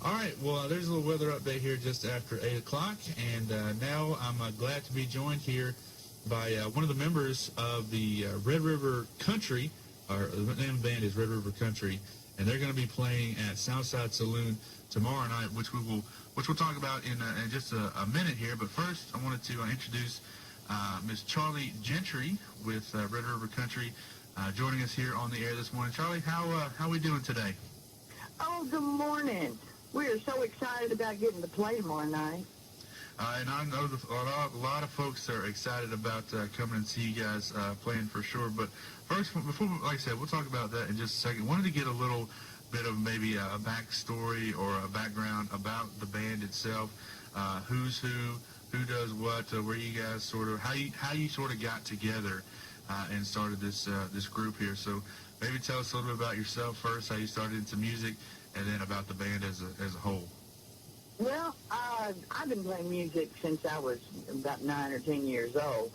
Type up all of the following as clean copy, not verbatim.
All right, well, there's a little weather update here just after 8 o'clock, and now I'm glad to be joined here by one of the members of the Red River Country, or the name of the band is Red River Country, and they're going to be playing at Southside Saloon tomorrow night, which we'll talk about in just a minute here. But first, I wanted to introduce Miss Charlie Gentry with Red River Country, joining us here on the air this morning. Charlie, how are we doing today? Oh, good morning. We are so excited about getting to play tomorrow night. And I know a lot of folks are excited about coming and see you guys playing for sure. But first, before, like I said, we'll talk about that in just a second. Wanted to get a little bit of maybe a backstory or a background about the band itself. Who's who does what, where you guys sort of, how you sort of got together and started this group here. So maybe tell us a little bit about yourself first, how you started into music, and then about the band as a whole. Well, I've been playing music since I was about 9 or 10 years old.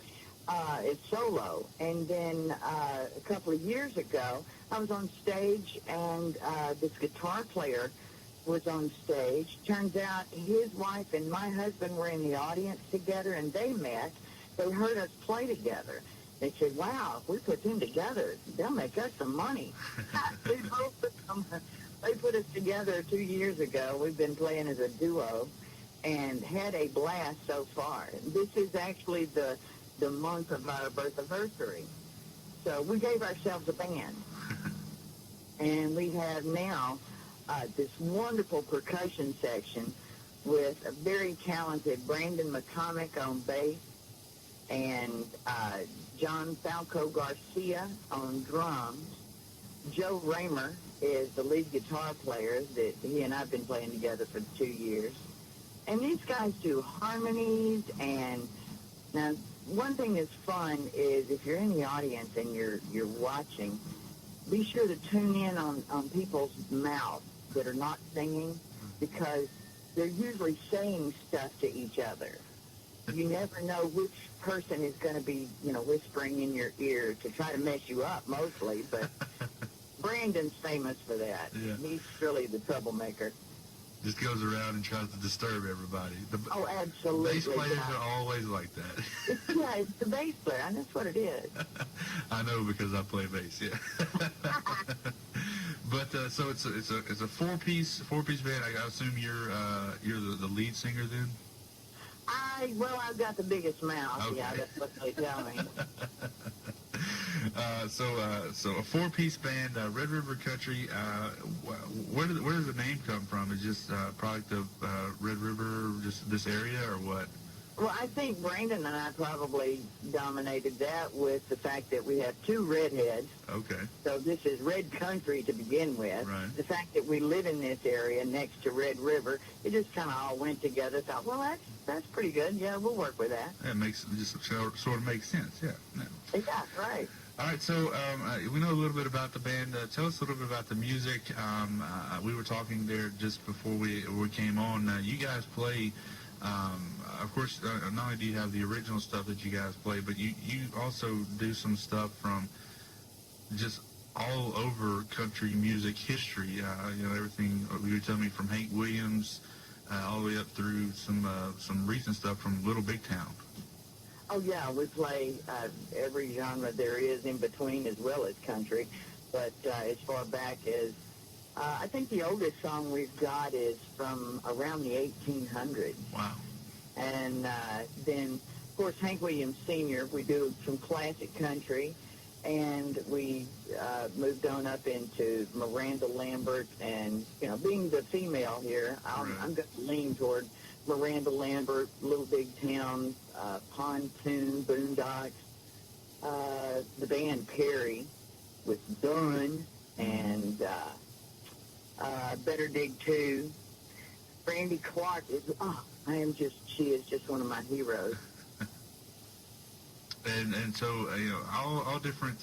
It's solo. And then a couple of years ago, I was on stage, and this guitar player was on stage. Turns out his wife and my husband were in the audience together, and they met. They heard us play together. They said, wow, if we put them together, they'll make us some money. They put us together 2 years ago. We've been playing as a duo and had a blast so far. This is actually the month of our birth anniversary. So we gave ourselves a band. And we have now this wonderful percussion section with a very talented Brandon McCormick on bass and John Falco Garcia on drums. Joe Raymer is the lead guitar player that he and I have been playing together for 2 years. And these guys do harmonies, and now one thing that's fun is if you're in the audience and you're watching, be sure to tune in on people's mouths that are not singing, because they're usually saying stuff to each other. You never know which person is going to be, whispering in your ear to try to mess you up mostly, but Brandon's famous for that. Yeah. He's really the troublemaker. Just goes around and tries to disturb everybody. Oh, absolutely. Bass players are always like that. It's the bass player, and that's what it is. I know, because I play bass, yeah. But so it's a four-piece band. I assume you're the lead singer then? I've got the biggest mouth. Okay. Yeah, that's what they tell me. So a four-piece band, Red River Country. Where does the name come from? Is it just a product of Red River, just this area, or what? Well, I think Brandon and I probably dominated that with the fact that we have two redheads. Okay. So this is Red Country to begin with. Right. The fact that we live in this area next to Red River, it just kind of all went together. Thought, well, that's pretty good. Yeah, we'll work with that. Yeah, it just sort of makes sense. Yeah. Yeah, right. All right, so we know a little bit about the band. Tell us a little bit about the music. We were talking there just before we came on. You guys play, of course, not only do you have the original stuff that you guys play, but you also do some stuff from just all over country music history. Everything you were telling me, from Hank Williams all the way up through some recent stuff from Little Big Town. Oh, yeah, we play every genre there is in between, as well as country. But as far back as, I think the oldest song we've got is from around the 1800s. Wow. And then, of course, Hank Williams Sr., we do some classic country. And we moved on up into Miranda Lambert. And, being the female here, I'm going to lean toward Miranda Lambert, Little Big Town, Pontoon, Boondocks, the band Perry with Dunn, and Better Dig 2. Brandy Clark is, she is just one of my heroes. And so, all different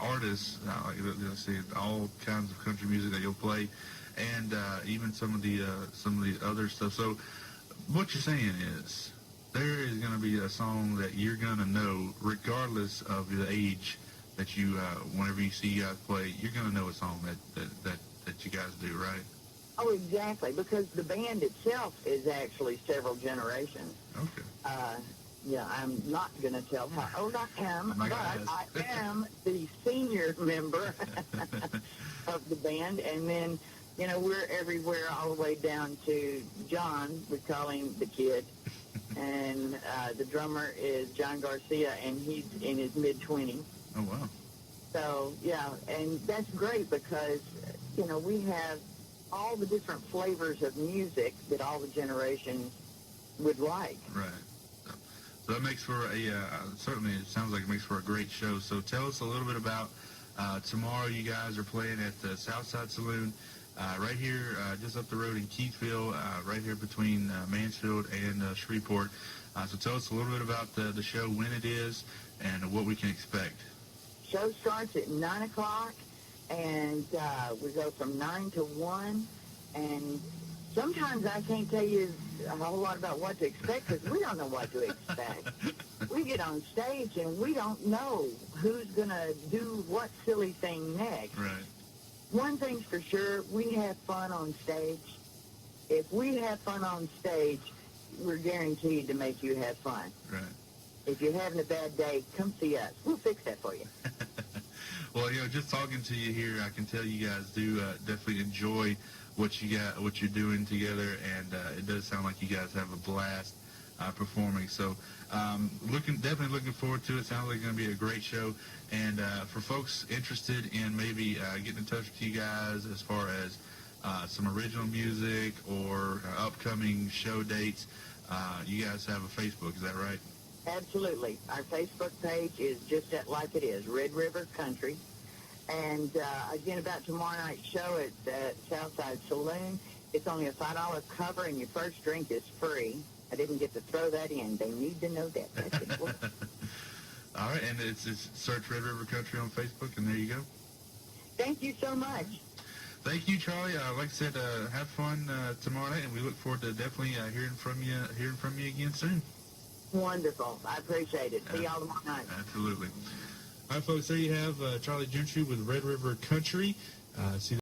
artists, let's see, all kinds of country music that you'll play, and even some of the other stuff. So what you're saying is there is going to be a song that you're going to know regardless of the age that you, whenever you see you guys play, you're going to know a song that you guys do, right? Oh, exactly, because the band itself is actually several generations. Okay. Yeah, I'm not going to tell how old I am, I'm not but gonna ask. I am the senior member of the band. And then, you know, we're everywhere all the way down to John. We call him the kid. And the drummer is John Garcia, and he's in his mid-20s. Oh, wow. So, yeah, and that's great because, you know, we have all the different flavors of music that all the generations would like. Right. So that makes for certainly it sounds like it makes for a great show. So tell us a little bit about tomorrow. You guys are playing at the Southside Saloon right here just up the road in Keithville, right here between Mansfield and Shreveport. So tell us a little bit about the show, when it is, and what we can expect. Show starts at 9 o'clock, and we go from 9 to 1, and sometimes I can't tell you a whole lot about what to expect because we don't know what to expect. We get on stage and we don't know who's going to do what silly thing next. Right. One thing's for sure, we have fun on stage. If we have fun on stage, we're guaranteed to make you have fun. Right. If you're having a bad day, come see us. We'll fix that for you. Well, you know, just talking to you here, I can tell you guys do definitely enjoy what you're doing together, and it does sound like you guys have a blast performing. So, definitely looking forward to it. Sounds like it's going to be a great show. And for folks interested in maybe getting in touch with you guys as far as some original music or upcoming show dates, you guys have a Facebook. Is that right? Absolutely. Our Facebook page is just like it is, Red River Country. And again, about tomorrow night's show at the Southside Saloon, it's only a $5 cover, and your first drink is free. I didn't get to throw that in. They need to know that. That's important. All right, and it's search Red River Country on Facebook, and there you go. Thank you so much. Thank you, Charlie. Like I said, have fun tomorrow night, and we look forward to definitely hearing from you again soon. Wonderful. I appreciate it. See y'all tomorrow night. Absolutely. All right, folks, there you have Charlie Gentry with Red River Country. See